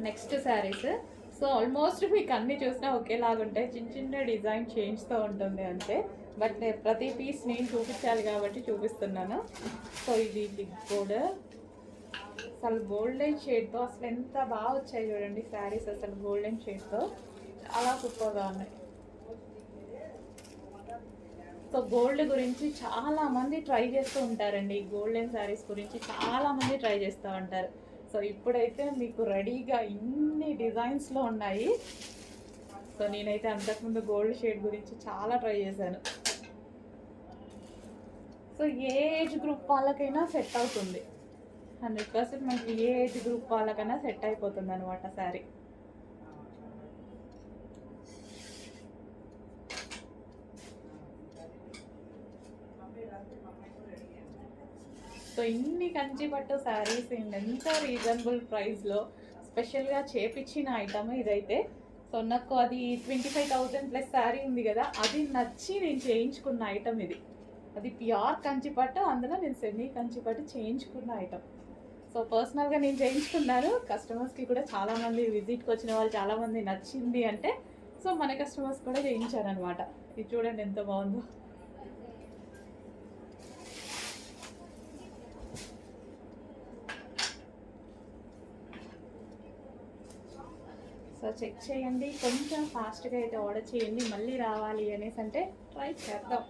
Next saris. So almost మీకు అన్ని చూసినా ఒకేలాగా ఉంటాయి, చిన్న చిన్న డిజైన్ చేంజ్తో ఉంటుంది అంతే. బట్ ప్రతి పీస్ నేను చూపించాలి కాబట్టి చూపిస్తున్నాను. సో ఇది బిగ్ బోర్డర్, అసలు గోల్డెన్ షేడ్తో అసలు ఎంత బాగా వచ్చాయి చూడండి శారీస్. అసలు గోల్డెన్ షేడ్తో చాలా సూపర్గా ఉన్నాయి. సో గోల్డ్ గురించి చాలామంది ట్రై చేస్తూ ఉంటారండి, గోల్డెన్ శారీస్ గురించి చాలామంది ట్రై చేస్తూ ఉంటారు. సో ఇప్పుడైతే మీకు రెడీగా ఇన్ని డిజైన్స్లో ఉన్నాయి. సో నేనైతే అంతకుముందు గోల్డ్ షేడ్ గురించి చాలా ట్రై చేశాను. సో ఏ ఏజ్ గ్రూప్ వాళ్ళకైనా సెట్ అవుతుంది, 100% మనకి ఏ ఏజ్ గ్రూప్ వాళ్ళకైనా సెట్ అయిపోతుంది అనమాట శారీ. సో ఇన్ని కంచి పట్టు శారీస్ ఎంత రీజనబుల్ ప్రైస్లో స్పెషల్గా చేపించిన ఐటమ్ ఇదైతే. సో నాకు అది 25,000 ప్లస్ శారీ ఉంది కదా, అది నచ్చి నేను చేయించుకున్న ఐటమ్ ఇది. అది ప్యూర్ కంచి పట్టు, అందులో నేను సెమీ కంచి పట్టు చేయించుకున్న ఐటమ్. సో పర్సనల్గా నేను చేయించుకున్నాను, కస్టమర్స్కి కూడా చాలామంది విజిట్కి వచ్చిన వాళ్ళు చాలామంది నచ్చింది అంటే సో మన కస్టమర్స్ కూడా చేయించారనమాట. ఇది చూడండి ఎంత బాగుందో. సో చెక్ చేయండి, కొంచెం ఫాస్ట్గా అయితే ఆర్డర్ చేయండి. మళ్ళీ రావాలి అనేసి అంటే ట్రై చేద్దాం.